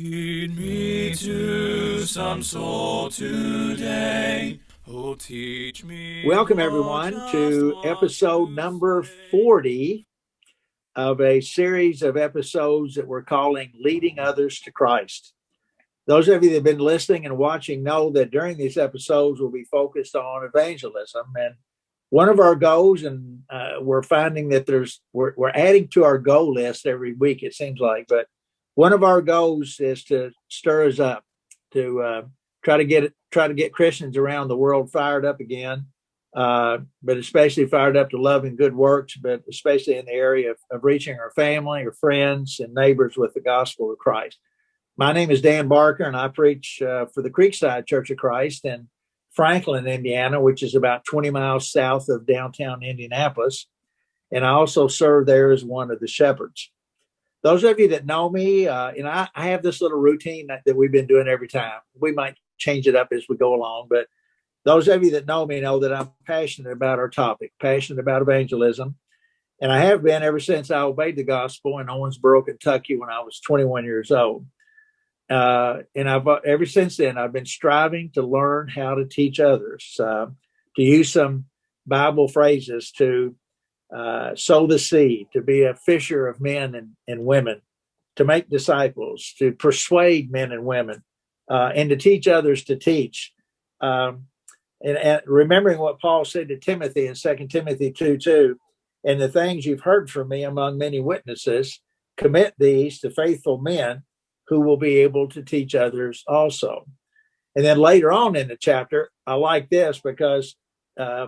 Lead me to some soul today. Oh, teach me Welcome, what everyone, just to what episode to number say. 40 of a series of episodes that we're calling Leading Others to Christ. Those of you that have been listening and watching know that during these episodes, we'll be focused on evangelism. And one of our goals, and we're finding that we're adding to our goal list every week, it seems like, but one of our goals is to stir us up to try to get Christians around the world fired up again, but especially fired up to love and good works, but especially in the area of reaching our family or friends and neighbors with the gospel of Christ. My name is Dan Barker, and I preach for the Creekside Church of Christ in Franklin, Indiana, which is about 20 miles south of downtown Indianapolis. And I also serve there as one of the shepherds. Those of you that know me, I have this little routine that we've been doing every time. We might change it up as we go along, but those of you that know me know that I'm passionate about our topic, passionate about evangelism. And I have been ever since I obeyed the gospel in Owensboro, Kentucky when I was 21 years old. And I've ever since then, I've been striving to learn how to teach others, to use some Bible phrases to sow the seed, to be a fisher of men and women, to make disciples, to persuade men and women, and to teach others to teach. Um, and remembering what Paul said to Timothy in 2 Timothy 2:2, and the things you've heard from me among many witnesses, commit these to faithful men who will be able to teach others also. And then later on in the chapter, I like this because uh,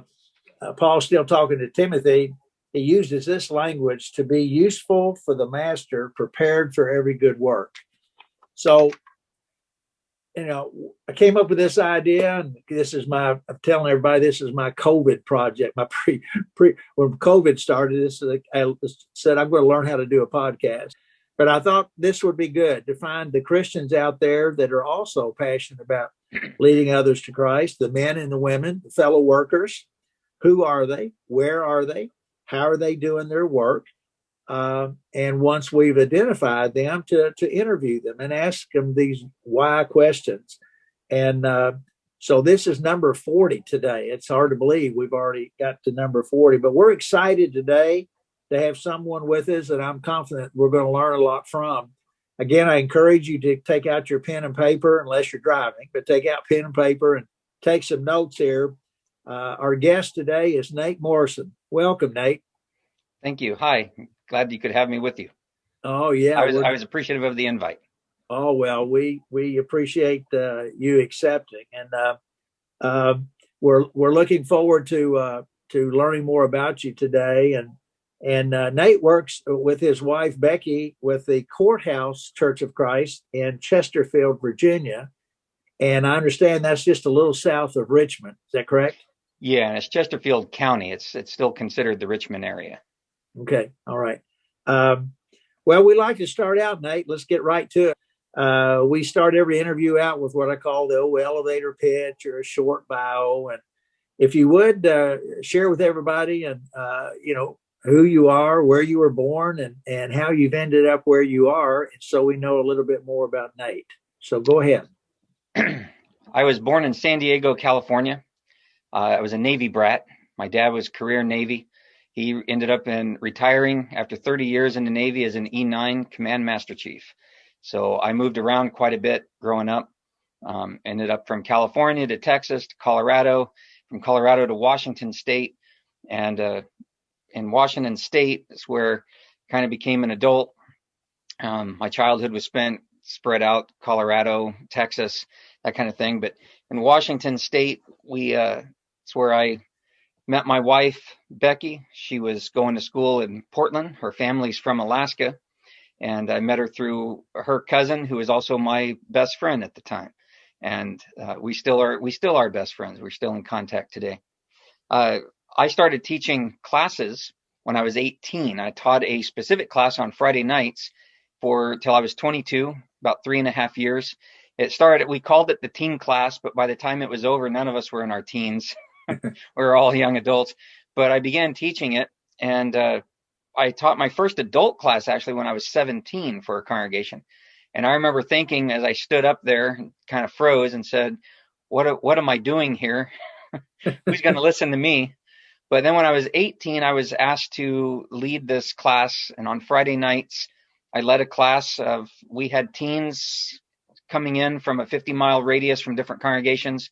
Paul's still talking to Timothy. He uses this language to be useful for the master, prepared for every good work. So, I came up with this idea, and I'm telling everybody, this is my COVID project. My when COVID started, I said, I'm going to learn how to do a podcast. But I thought this would be good to find the Christians out there that are also passionate about leading others to Christ, the men and the women, the fellow workers. Who are they? Where are they? How are they doing their work? And once we've identified them, to interview them and ask them these why questions. And so this is number 40 today. It's hard to believe we've already got to number 40, but we're excited today to have someone with us that I'm confident we're going to learn a lot from. Again, I encourage you to take out your pen and paper, unless you're driving, but take out pen and paper and take some notes here. Our guest today is Nate Morrison. Welcome, Nate. Thank you. Hi. Glad you could have me with you. Oh yeah, I was appreciative of the invite. oh well, we appreciate you accepting, and uh, we're looking forward to learning more about you today. And Nate works with his wife Becky with the Courthouse Church of Christ in Chesterfield, Virginia, and I understand that's just a little south of Richmond. Is that correct? Yeah, and it's Chesterfield County. It's still considered the Richmond area. Okay, all right. Um, well, we like to start out, Nate. Let's get right to it. We start every interview out with what I call the old elevator pitch or a short bio. And if you would share with everybody and who you are, where you were born, and how you've ended up where you are, so we know a little bit more about Nate. So go ahead. I was born in San Diego, California. I was a Navy brat. My dad was career Navy. He ended up retiring after 30 years in the Navy as an E9 Command Master Chief. So I moved around quite a bit growing up. Ended up from California to Texas to Colorado, from Colorado to Washington State. And in Washington State is where I kind of became an adult. My childhood was spent spread out, Colorado, Texas, that kind of thing. But in Washington State, it's where I met my wife, Becky. She was going to school in Portland. Her family's from Alaska. And I met her through her cousin, who was also my best friend at the time. And we still are best friends. We're still in contact today. I started teaching classes when I was 18. I taught a specific class on Friday nights till I was 22, about 3.5 years. We called it the teen class, but by the time it was over, none of us were in our teens. We were all young adults. But I began teaching it, and I taught my first adult class actually when I was 17 for a congregation. And I remember thinking as I stood up there, kind of froze and said, what am I doing here? Who's going to listen to me? But then when I was 18, I was asked to lead this class. And on Friday nights, I led a class we had teens coming in from a 50-mile radius from different congregations.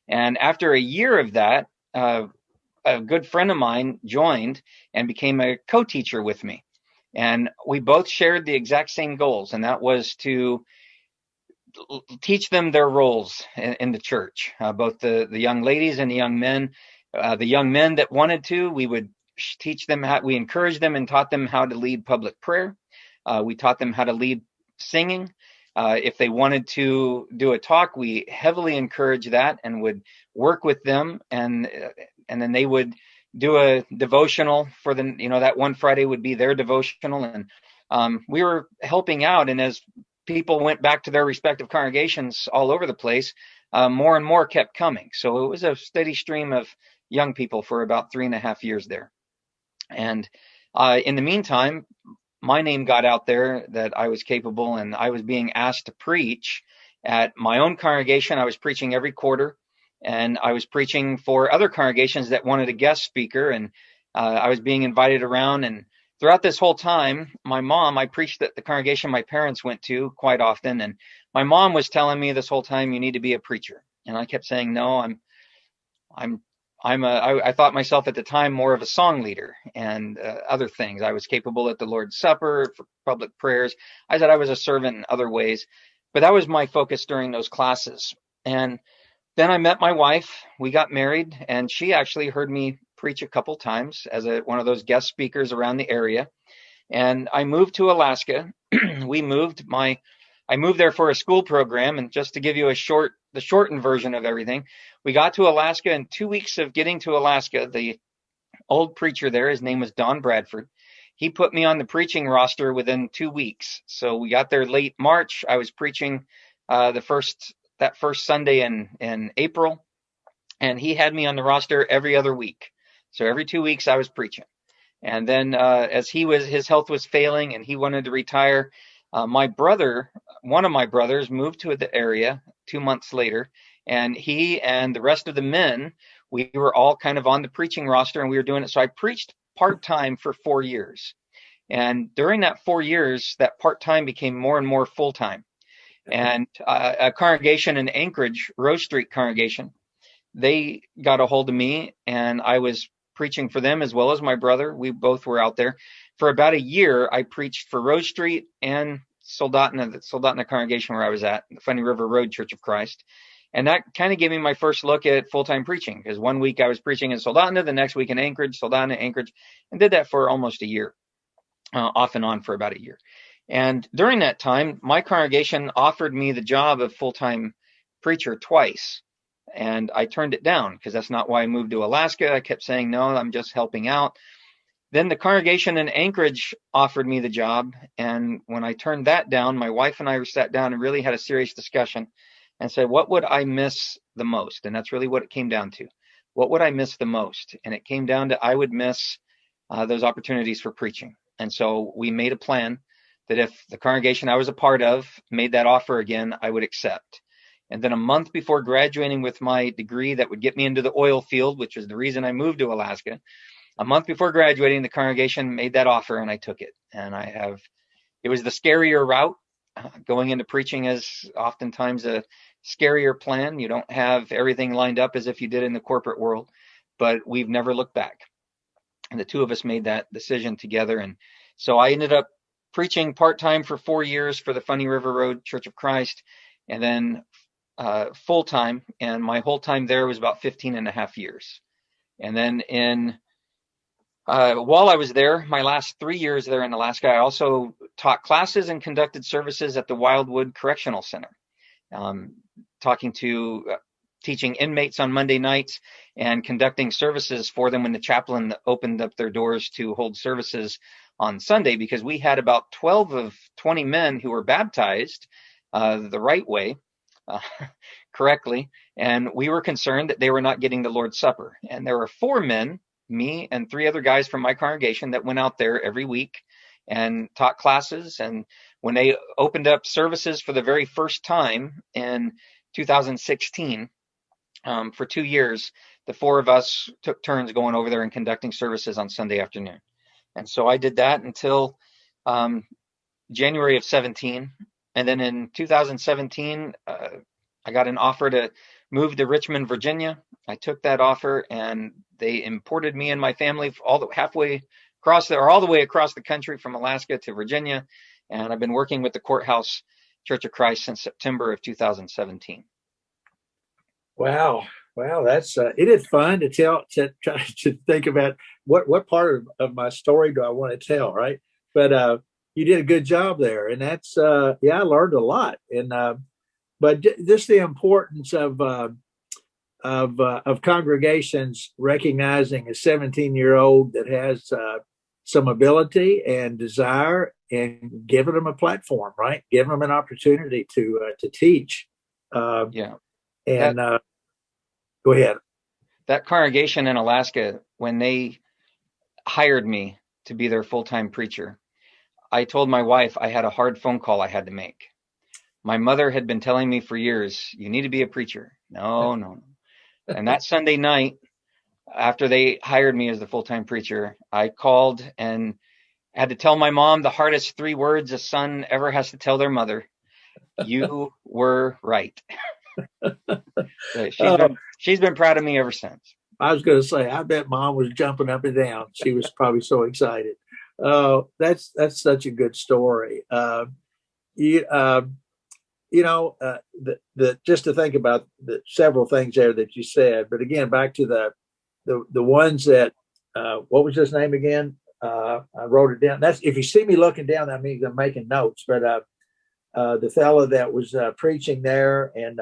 And after a year of that, a good friend of mine joined and became a co-teacher with me. And we both shared the exact same goals, and that was to teach them their roles in the church, both the young ladies and the young men. The young men that wanted to, we would teach them we encouraged them and taught them how to lead public prayer. We taught them how to lead singing. If they wanted to do a talk, we heavily encouraged that and would work with them, and then they would do a devotional for that one Friday would be their devotional, and we were helping out. And as people went back to their respective congregations all over the place, more and more kept coming. So it was a steady stream of young people for about 3.5 years there. And in the meantime, my name got out there that I was capable, and I was being asked to preach at my own congregation. I was preaching every quarter, and I was preaching for other congregations that wanted a guest speaker, and I was being invited around. And throughout this whole time, I preached at the congregation my parents went to quite often, and my mom was telling me this whole time, you need to be a preacher. And I kept saying, no, I thought myself at the time more of a song leader and other things. I was capable at the Lord's Supper, for public prayers. I said I was a servant in other ways, but that was my focus during those classes. And then I met my wife. We got married, and she actually heard me preach a couple times as one of those guest speakers around the area. And I moved to Alaska. I moved there for a school program, and just to give you the shortened version of everything, we got to Alaska. In 2 weeks of getting to Alaska, the old preacher there, his name was Don Bradford, he put me on the preaching roster within 2 weeks. So we got there late March. I was preaching that first Sunday in April, and he had me on the roster every other week. So every 2 weeks I was preaching. And then as his health was failing and he wanted to retire, one of my brothers moved to the area 2 months later, and he and the rest of the men, we were all kind of on the preaching roster, and we were doing it. So I preached part-time for 4 years. And during that 4 years, that part-time became more and more full-time. And a congregation in Anchorage, Rose Street congregation, they got a hold of me, and I was preaching for them as well as my brother. We both were out there. For about a year, I preached for Rose Street and Soldotna, the Soldotna congregation where I was at, the Funny River Road Church of Christ. And that kind of gave me my first look at full-time preaching, because 1 week I was preaching in Soldotna, the next week in Anchorage, Soldotna, Anchorage, and did that for almost a year, off and on for about a year. And during that time, my congregation offered me the job of full-time preacher twice. And I turned it down because that's not why I moved to Alaska. I kept saying, no, I'm just helping out. Then the congregation in Anchorage offered me the job. And when I turned that down, my wife and I sat down and really had a serious discussion and said, what would I miss the most? And that's really what it came down to. What would I miss the most? And it came down to I would miss those opportunities for preaching. And so we made a plan that if the congregation I was a part of made that offer again, I would accept. And then a month before graduating with my degree that would get me into the oil field, which is the reason I moved to Alaska, a month before graduating, the congregation made that offer and I took it. And it was the scarier route. Going into preaching is oftentimes a scarier plan. You don't have everything lined up as if you did in the corporate world, but we've never looked back. And the two of us made that decision together. And so I ended up preaching part-time for 4 years for the Funny River Road Church of Christ, and then full-time, and my whole time there was about 15.5 years. And then while I was there, my last 3 years there in Alaska, I also taught classes and conducted services at the Wildwood Correctional Center, teaching inmates on Monday nights and conducting services for them when the chaplain opened up their doors to hold services on Sunday, because we had about 12 of 20 men who were baptized the right way, correctly, and we were concerned that they were not getting the Lord's Supper. And there were 4 men, me and 3 other guys from my congregation, that went out there every week and taught classes and when they opened up services for the very first time in 2016, for 2 years, the four of us took turns going over there and conducting services on Sunday afternoon. And so I did that until January of 17. And then in 2017, I got an offer to move to Richmond, Virginia. I took that offer, and they imported me and my family all the way across the country from Alaska to Virginia. And I've been working with the Courthouse Church of Christ since September of 2017. Wow. That's it is fun to try to think about what part of my story do I want to tell, right? But you did a good job there, and that's I learned a lot. And but just the importance of congregations recognizing a 17-year-old that has some ability and desire, and giving them a platform, right? Giving them an opportunity to teach. And go ahead. That congregation in Alaska, when they hired me to be their full-time preacher, I told my wife I had a hard phone call I had to make. My mother had been telling me for years, you need to be a preacher. No. And that Sunday night, after they hired me as the full-time preacher, I called and had to tell my mom the hardest 3 words a son ever has to tell their mother. You were right. She's been proud of me ever since. I was going to say, I bet Mom was jumping up and down. She was probably so excited. That's such a good story. Just to think about the several things there that you said, but again, back to the ones that what was his name again? I wrote it down. That's, if you see me looking down, that means I'm making notes. But the fellow that was preaching there, and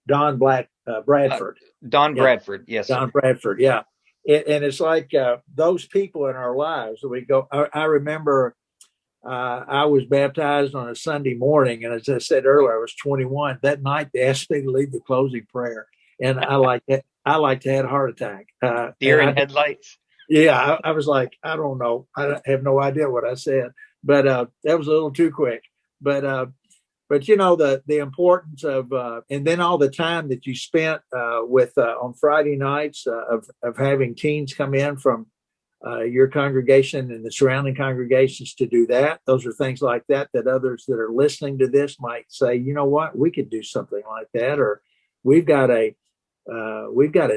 Don Bradford. Don Bradford, yes. Don Bradford, yeah. And it's like those people in our lives. We go. I remember I was baptized on a Sunday morning, and as I said earlier, I was 21. That night, they asked me to lead the closing prayer, and I like to have a heart attack. Deer in headlights. Yeah, I was like, I don't know. I have no idea what I said, but that was a little too quick. But the importance of and then all the time that you spent with on Friday nights of having teens come in from your congregation and the surrounding congregations to do that. Those are things like that others that are listening to this might say, you know what, we could do something like that, or we've got a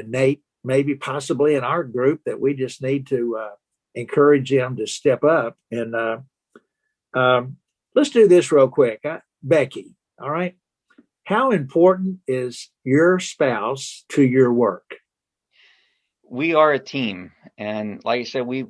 Nate, maybe possibly in our group, that we just need to encourage them to step up. And let's do this real quick. Becky, all right. How important is your spouse to your work? We are a team. And like I said, we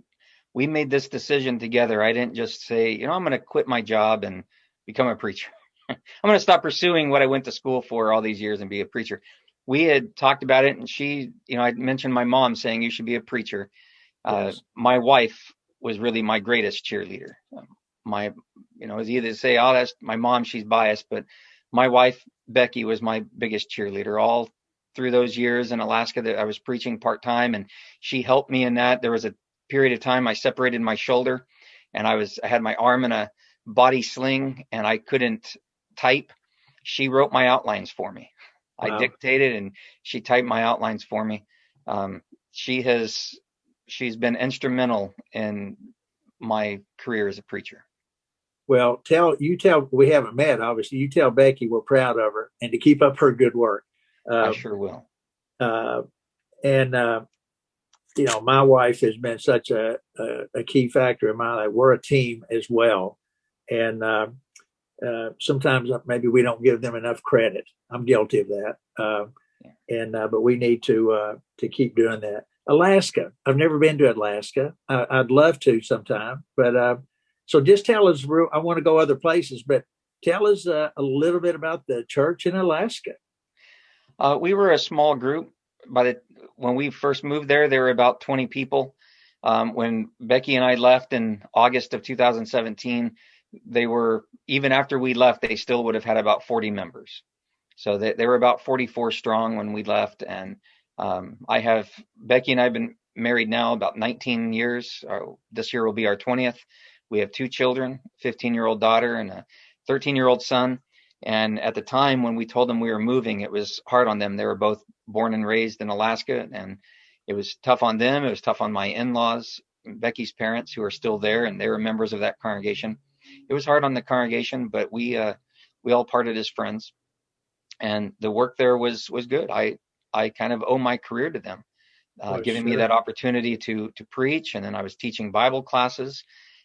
made this decision together. I didn't just say, I'm going to quit my job and become a preacher. I'm going to stop pursuing what I went to school for all these years and be a preacher. We had talked about it, and she, I mentioned my mom saying you should be a preacher. Yes. My wife was really my greatest cheerleader. It was either to say, oh, that's my mom, she's biased, but my wife, Becky, was my biggest cheerleader all through those years in Alaska that I was preaching part-time, and she helped me in that. There was a period of time I separated my shoulder, and I had my arm in a body sling, and I couldn't type. She wrote my outlines for me. Wow. I dictated, and she typed my outlines for me. She's been instrumental in my career as a preacher. Well, we haven't met, obviously. You tell Becky we're proud of her, and to keep up her good work. I sure will. My wife has been such a key factor in my life. We're a team as well. And sometimes maybe we don't give them enough credit. I'm guilty of that. But we need to keep doing that. Alaska. I've never been to Alaska. I'd love to sometime. But so just tell us, I want to go other places, but tell us a little bit about the church in Alaska. We were a small group. When we first moved there were about 20 people. When Becky and I left in August of 2017, even after we left, they still would have had about 40 members. So they were about 44 strong when we left. And Becky and I have been married now about 19 years. This year will be our 20th. We have 2 children, 15-year-old daughter and a 13-year-old son. And at the time when we told them we were moving, it was hard on them. They were both born and raised in Alaska, and it was tough on them. It was tough on my in-laws, Becky's parents, who are still there, and they were members of that congregation. It was hard on the congregation, but we all parted as friends, and the work there was good. I kind of owe my career to them, giving me that opportunity to preach, and then I was teaching Bible classes,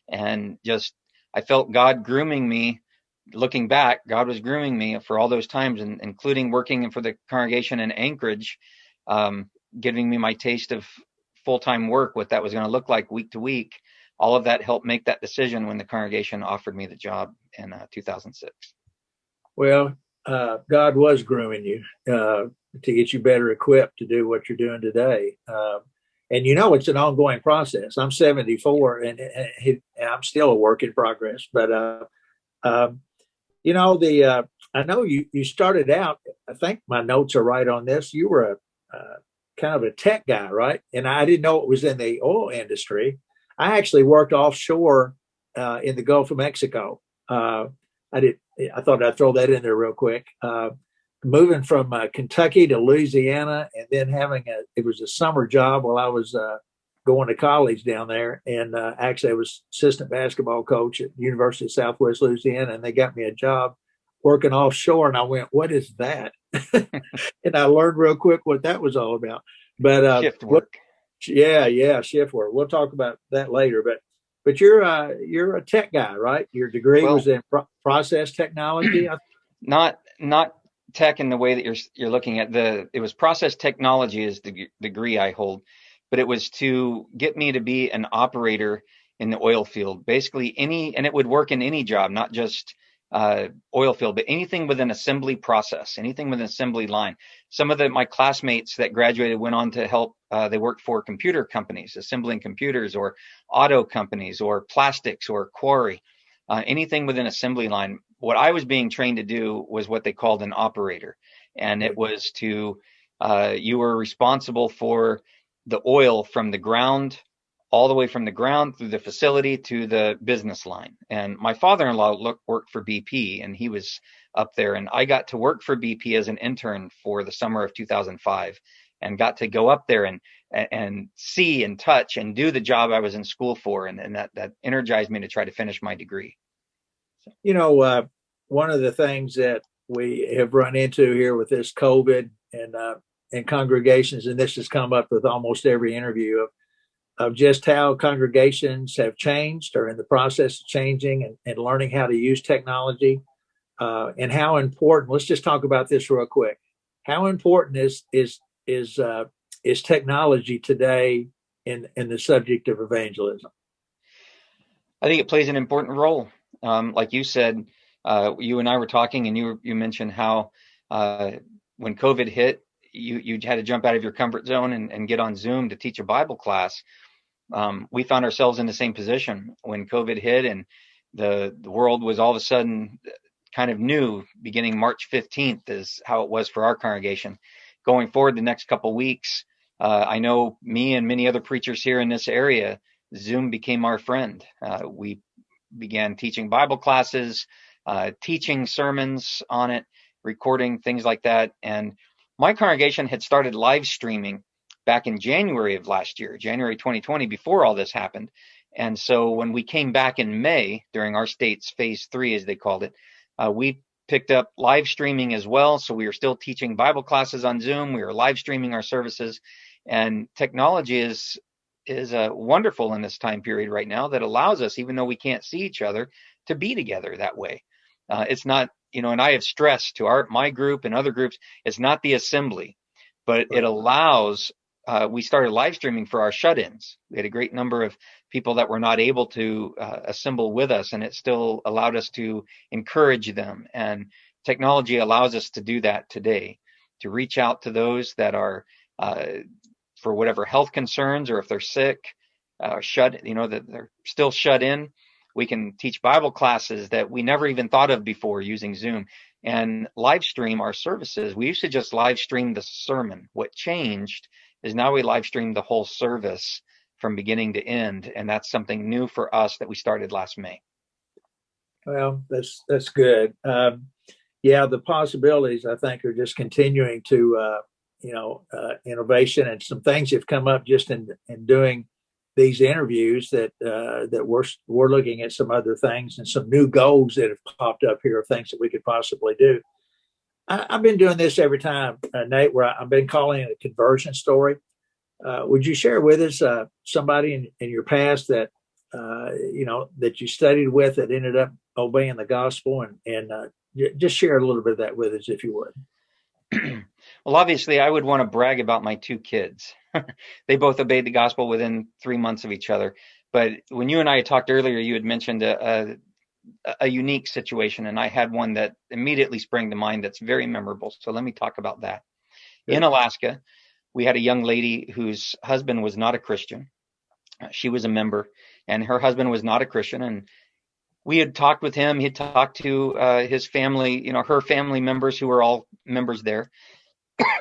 and just I felt God grooming me. Looking back, God was grooming me for all those times, and including working for the congregation in Anchorage, giving me my taste of full-time work, what that was going to look like week to week. All of that helped make that decision when the congregation offered me the job in 2006. Well, God was grooming you to get you better equipped to do what you're doing today. And it's an ongoing process. I'm 74 and I'm still a work in progress, but I know you started out, I think my notes are right on this. You were a kind of a tech guy, right? And I didn't know it was in the oil industry. I actually worked offshore in the Gulf of Mexico. I thought I'd throw that in there real quick. Moving from Kentucky to Louisiana, and then it was a summer job while I was going to college down there. And actually I was assistant basketball coach at University of Southwest Louisiana, and they got me a job working offshore. And I went, what is that? And I learned real quick what that was all about. But shift work. Shift work. We'll talk about that later. But you're a tech guy, right? Your degree was in process technology. Not tech in the way that you're looking at. It was process technology is the degree I hold, but it was to get me to be an operator in the oil field. Basically and it would work in any job, not just oil field, but anything with an assembly process, anything with an assembly line. Some of my classmates that graduated went on to help. They worked for computer companies, assembling computers, or auto companies, or plastics, or quarry, anything with an assembly line. What I was being trained to do was what they called an operator. And it was you were responsible for the oil from the ground, all the way from the ground through the facility to the business line. And my father-in-law worked for BP, and he was up there. And I got to work for BP as an intern for the summer of 2005, and got to go up there and see and touch and do the job I was in school for. And that energized me to try to finish my degree. One of the things that we have run into here with this COVID and congregations, and this has come up with almost every interview of just how congregations have changed or in the process of changing and learning how to use technology, and how important. Let's just talk about this real quick. How important is technology today in the subject of evangelism? I think it plays an important role. Like you said, you and I were talking, and you mentioned how when COVID hit, you had to jump out of your comfort zone and get on Zoom to teach a Bible class. We found ourselves in the same position when COVID hit, and the world was all of a sudden kind of new. Beginning March 15th is how it was for our congregation. Going forward the next couple of weeks, I know me and many other preachers here in this area, Zoom became our friend. We began teaching Bible classes, teaching sermons on it, recording things like that. And my congregation had started live streaming back in January of last year, January 2020, before all this happened. And so when we came back in May during our state's phase 3, as they called it, we picked up live streaming as well. So we were still teaching Bible classes on Zoom. We were live streaming our services, and technology is wonderful in this time period right now that allows us, even though we can't see each other, to be together that way. It's not, and I have stressed to my group and other groups, it's not the assembly, but it allows. We started live streaming for our shut-ins. We had a great number of people that were not able to assemble with us, and it still allowed us to encourage them. And technology allows us to do that today, to reach out to those that are for whatever health concerns, or if they're sick, that they're still shut in. We can teach Bible classes that we never even thought of before using Zoom, and live stream our services. We used to just live stream the sermon. What changed is now we live stream the whole service from beginning to end. And that's something new for us that we started last May. Well, that's good. Yeah, the possibilities, I think, are just continuing to, innovation, and some things have come up just in doing these interviews that we're looking at some other things and some new goals that have popped up here of things that we could possibly do. I've been doing this every time, Nate, where I've been calling it a conversion story. Would you share with us somebody in your past that that you studied with that ended up obeying the gospel, and just share a little bit of that with us, if you would. Well, obviously, I would want to brag about my two kids. They both obeyed the gospel within 3 months of each other. But when you and I had talked earlier, you had mentioned a unique situation, and I had one that immediately sprang to mind that's very memorable. So let me talk about that. Good. In Alaska, we had a young lady whose husband was not a Christian. She was a member, and her husband was not a Christian. And we had talked with him. He had talked to his family, her family members who were all members there.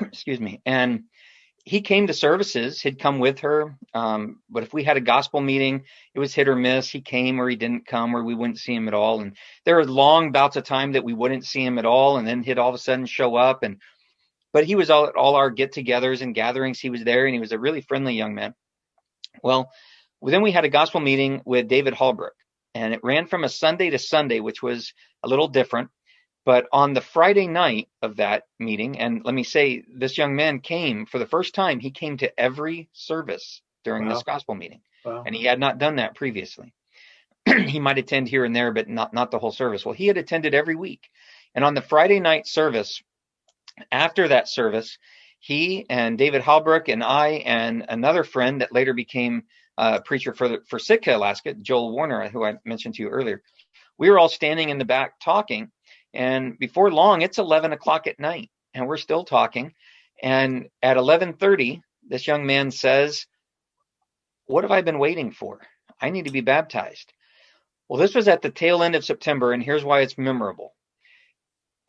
Excuse me. And he came to services. He'd come with her. But if we had a gospel meeting, it was hit or miss. He came or he didn't come, or we wouldn't see him at all. And there were long bouts of time that we wouldn't see him at all. And then he'd all of a sudden show up. But he was at all our get-togethers and gatherings. He was there, and he was a really friendly young man. Well, then we had a gospel meeting with David Hallbrook, and it ran from a Sunday to Sunday, which was a little different. But on the Friday night of that meeting, and let me say, this young man came for the first time. He came to every service during this gospel meeting, and he had not done that previously. He might attend here and there, but not the whole service. Well, he had attended every week. And on the Friday night service, after that service, he and David Hallbrook and I and another friend that later became a preacher for Sitka, Alaska, Joel Warner, who I mentioned to you earlier, we were all standing in the back talking. And before long, it's 11 o'clock at night, and we're still talking. And at 11:30, this young man says, "What have I been waiting for? I need to be baptized." Well, this was at the tail end of September, and here's why it's memorable.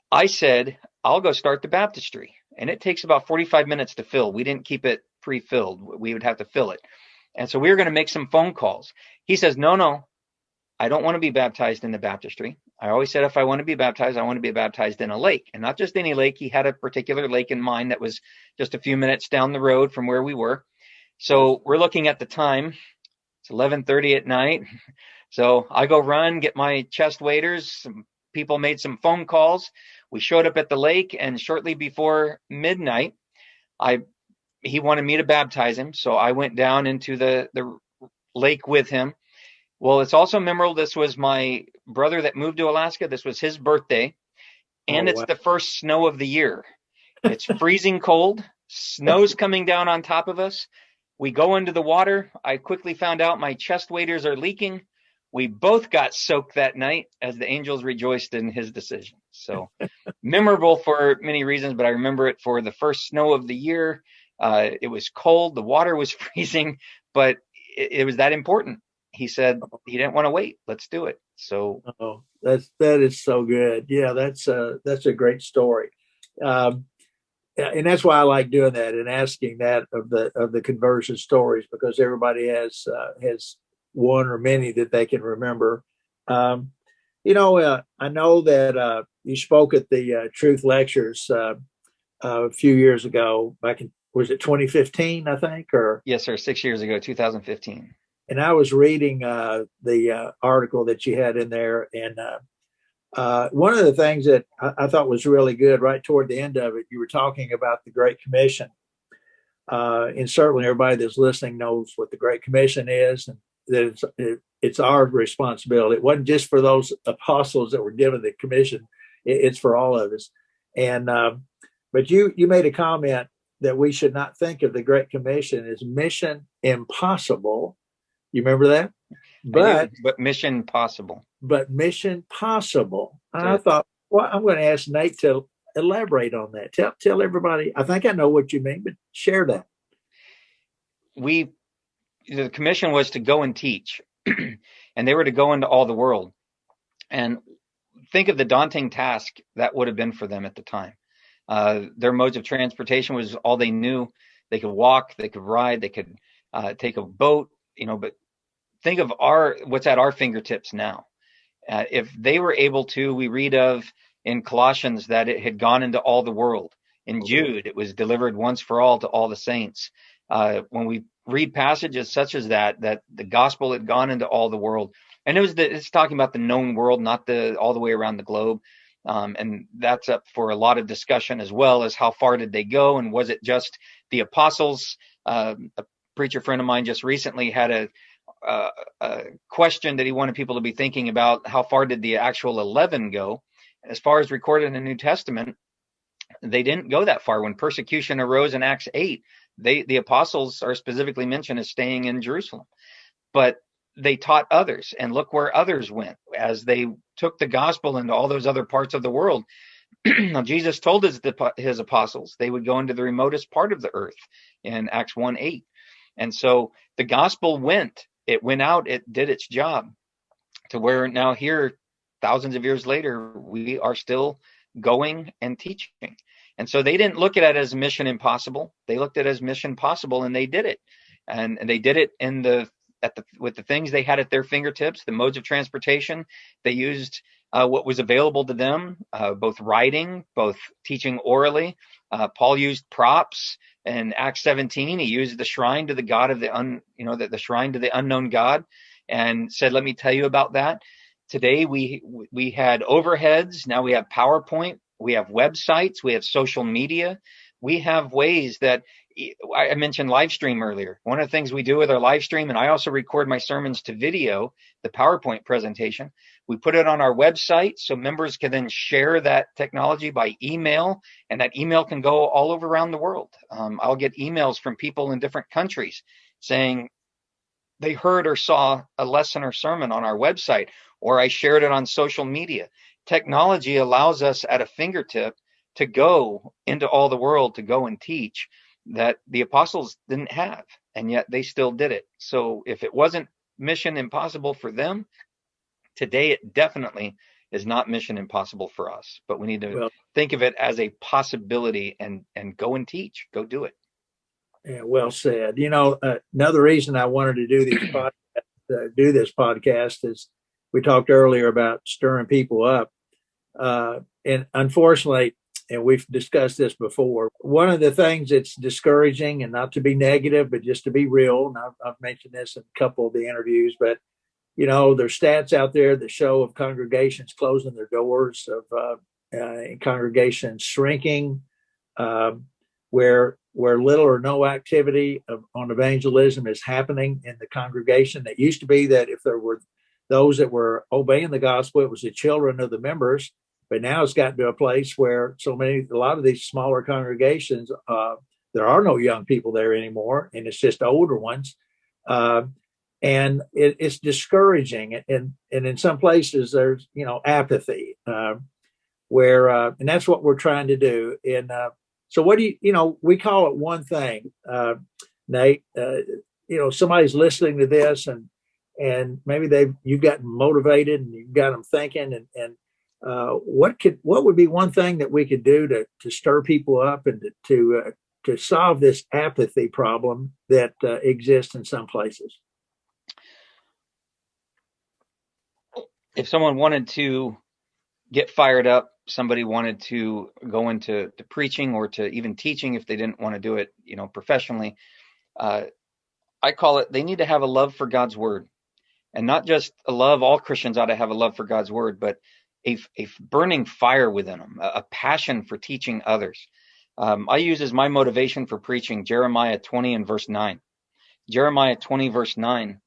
I said, "I'll go start the baptistry." And it takes about 45 minutes to fill. We didn't keep it pre-filled. We would have to fill it. And so we were going to make some phone calls. He says, no, I don't want to be baptized in the baptistry. I always said if I want to be baptized, I want to be baptized in a lake, and not just any lake. He had a particular lake in mind that was just a few minutes down the road from where we were. So we're looking at the time. It's 11:30 at night. So I go run, get my chest waders. Some people made some phone calls. We showed up at the lake, and shortly before midnight, he wanted me to baptize him. So I went down into the lake with him. Well, it's also memorable. This was my brother that moved to Alaska. This was his birthday, and it's the first snow of the year. It's freezing cold. Snow's coming down on top of us. We go into the water. I quickly found out my chest waders are leaking. We both got soaked that night as the angels rejoiced in his decision. So memorable for many reasons, but I remember it for the first snow of the year. It was cold. The water was freezing, but it was that important. He said he didn't want to wait. Let's do it. So that is so good. Yeah, that's a great story. And that's why I like doing that and asking that of the conversion stories, because everybody has one or many that they can remember. I know that you spoke at the Truth Lectures a few years ago, back in, was it 2015, I think? Or yes, sir, 6 years ago, 2015. And I was reading the article that you had in there, and one of the things that I thought was really good, right toward the end of it, you were talking about the Great Commission. And certainly everybody that's listening knows what the Great Commission is, and that it's our responsibility. It wasn't just for those apostles that were given the commission; it's for all of us. And but you made a comment that we should not think of the Great Commission as mission impossible. You remember that? But mission possible. But mission possible. And I thought, well, I'm going to ask Nate to elaborate on that. Tell everybody. I think I know what you mean, but share that. The commission was to go and teach, and they were to go into all the world. And think of the daunting task that would have been for them at the time. Their modes of transportation was all they knew. They could walk, they could ride, they could take a boat. but think of what's at our fingertips now. If they were able to, we read of in Colossians that it had gone into all the world. In Jude, it was delivered once for all to all the saints. When we read passages such as that the gospel had gone into all the world, and it's talking about the known world, not all the way around the globe. And that's up for a lot of discussion, as well as how far did they go, and was it just the apostles? A preacher friend of mine just recently had a question that he wanted people to be thinking about: how far did the actual 11 go? As far as recorded in the New Testament, they didn't go that far. When persecution arose in Acts 8, the apostles are specifically mentioned as staying in Jerusalem, but they taught others, and look where others went as they took the gospel into all those other parts of the world. Now, Jesus told his apostles they would go into the remotest part of the earth in Acts 1:8. And so the gospel it went out, it did its job, to where now here, thousands of years later, we are still going and teaching. And so they didn't look at it as mission impossible. They looked at it as mission possible, and they did it. And they did it with the things they had at their fingertips, the modes of transportation. They used what was available to them, both writing, both teaching orally. Paul used props. In Acts 17, he used the shrine to the God of the shrine to the unknown God, and said, "Let me tell you about that." Today we had overheads. Now we have PowerPoint. We have websites. We have social media. We have ways that I mentioned live stream earlier. One of the things we do with our live stream, and I also record my sermons to video, the PowerPoint presentation. We put it on our website so members can then share that technology by email, and that email can go all over around the world. I'll get emails from people in different countries saying they heard or saw a lesson or sermon on our website, or I shared it on social media. Technology allows us at a fingertip to go into all the world, to go and teach, that the apostles didn't have, and yet they still did it. So if it wasn't mission impossible for them, today it definitely is not mission impossible for us. But we need to think of it as a possibility and go and teach, go do it. Yeah, well said. Another reason I wanted to do this podcast is we talked earlier about stirring people up, and unfortunately, and we've discussed this before, one of the things that's discouraging, and not to be negative, but just to be real, and I've mentioned this in a couple of the interviews, but there's stats out there that show of congregations closing their doors, of congregations shrinking, where little or no activity on evangelism is happening in the congregation. It used to be that if there were those that were obeying the gospel, it was the children of the members. But now it's gotten to a place where a lot of these smaller congregations, there are no young people there anymore, and it's just older ones. And it's discouraging. And in some places there's, apathy, and that's what we're trying to do. And so what do we call it one thing, Nate, somebody's listening to this, and maybe you've gotten motivated and you've got them thinking, and what would be one thing that we could do to stir people up and to solve this apathy problem that exists in some places? If someone wanted to get fired up, somebody wanted to go into preaching or to even teaching, if they didn't want to do it, professionally, I call it, they need to have a love for God's word, and not just a love. All Christians ought to have a love for God's word, but a burning fire within them, a passion for teaching others. I use as my motivation for preaching Jeremiah 20 and verse 9. Jeremiah 20 verse 9,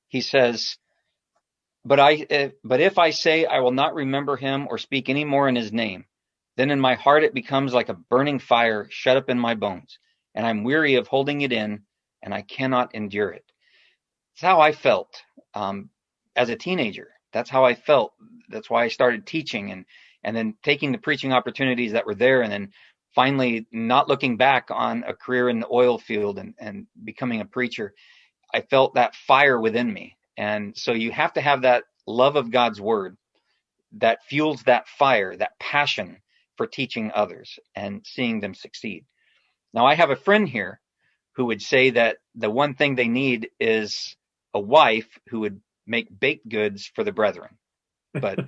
he says, But if I say I will not remember him or speak any more in his name, then in my heart it becomes like a burning fire shut up in my bones, and I'm weary of holding it in, and I cannot endure it. It's how I felt as a teenager. That's how I felt. That's why I started teaching, and then taking the preaching opportunities that were there, and then finally not looking back on a career in the oil field and becoming a preacher. I felt that fire within me. And so you have to have that love of God's word that fuels that fire, that passion for teaching others and seeing them succeed. Now, I have a friend here who would say that the one thing they need is a wife who would make baked goods for the brethren. But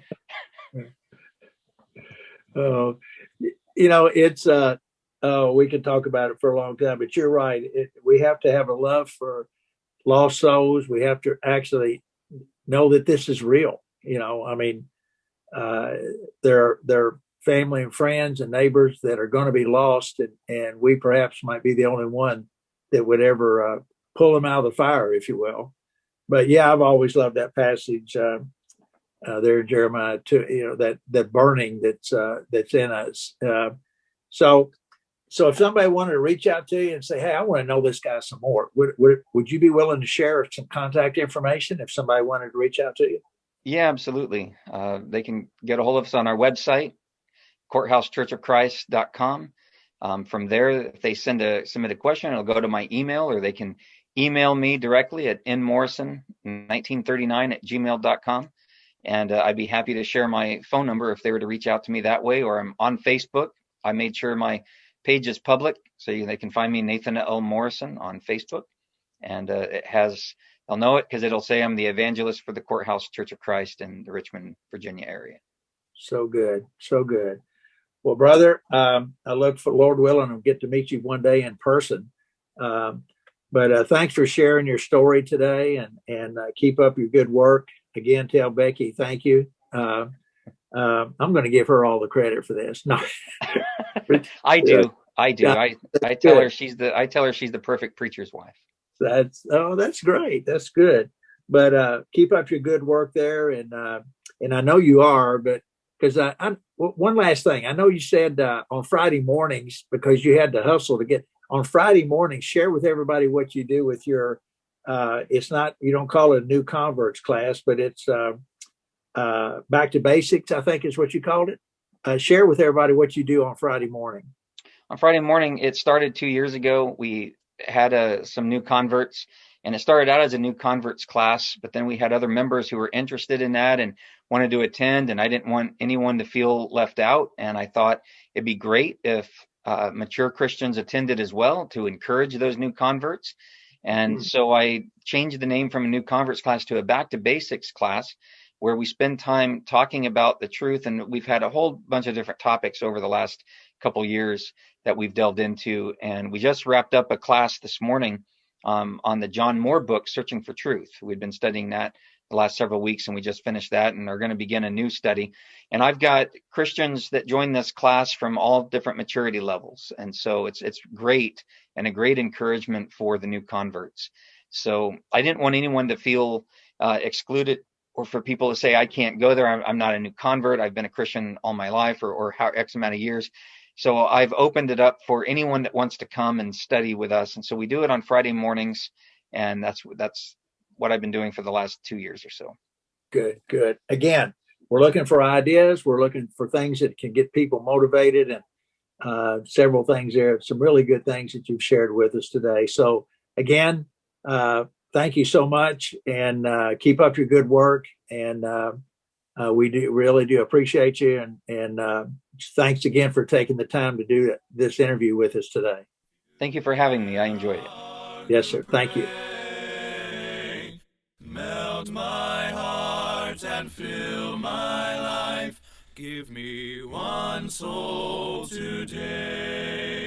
Oh, it's we could talk about it for a long time, but you're right. We have to have a love for lost souls. We have to actually know that this is real. I mean, they're family and friends and neighbors that are going to be lost, and we perhaps might be the only one that would ever pull them out of the fire, if you will. But yeah, I've always loved that passage there in Jeremiah 2. That burning that's in us. So if somebody wanted to reach out to you and say, "Hey, I want to know this guy some more," would you be willing to share some contact information if somebody wanted to reach out to you? yeah, absolutely. They can get a hold of us on our website, courthousechurchofchrist.com. From there, if they submit a question, it'll go to my email, or they can email me directly at nmorrison1939@gmail.com. And I'd be happy to share my phone number if they were to reach out to me that way, or I'm on Facebook. I made sure my page is public, so they can find me, Nathan L. Morrison, on Facebook. And they'll know it because it'll say I'm the evangelist for the Courthouse Church of Christ in the Richmond, Virginia area. So good. So good. Well, brother, I look for, Lord willing, I'll get to meet you one day in person. But thanks for sharing your story today, and keep up your good work. Again, tell Becky thank you. I'm going to give her all the credit for this. No, I do. Yeah, I tell her she's the perfect preacher's wife. That's great. That's good. But keep up your good work there, and I know you are. But because one last thing, I know you said on Friday mornings, because you had to hustle to get on Friday mornings. Share with everybody what you do with your. It's not, you don't call it a new converts class, but it's back to basics, I think is what you called it. Share with everybody what you do on Friday morning. On Friday morning, it started 2 years ago. We had some new converts, and it started out as a new converts class, but then we had other members who were interested in that and wanted to attend, and I didn't want anyone to feel left out. And I thought it'd be great if mature Christians attended as well, to encourage those new converts. And so I changed the name from a new converts class to a back to basics class, where we spend time talking about the truth. And we've had a whole bunch of different topics over the last couple years that we've delved into. And we just wrapped up a class this morning on the John Moore book, Searching for Truth. We've been studying that the last several weeks, and we just finished that and are going to begin a new study. And I've got Christians that join this class from all different maturity levels. And so it's great, and a great encouragement for the new converts. So I didn't want anyone to feel excluded, or for people to say, I can't go there. I'm not a new convert. I've been a Christian all my life, or how X amount of years. So I've opened it up for anyone that wants to come and study with us. And so we do it on Friday mornings. And that's what I've been doing for the last 2 years or so. Good. Again, we're looking for ideas. We're looking for things that can get people motivated, and several things there. Some really good things that you've shared with us today. So again, thank you so much, and keep up your good work. And we really do appreciate you. And thanks again for taking the time to do this interview with us today. Thank you for having me. I enjoyed it. Yes, sir. Thank you. Melt my heart and fill my life. Give me one soul today.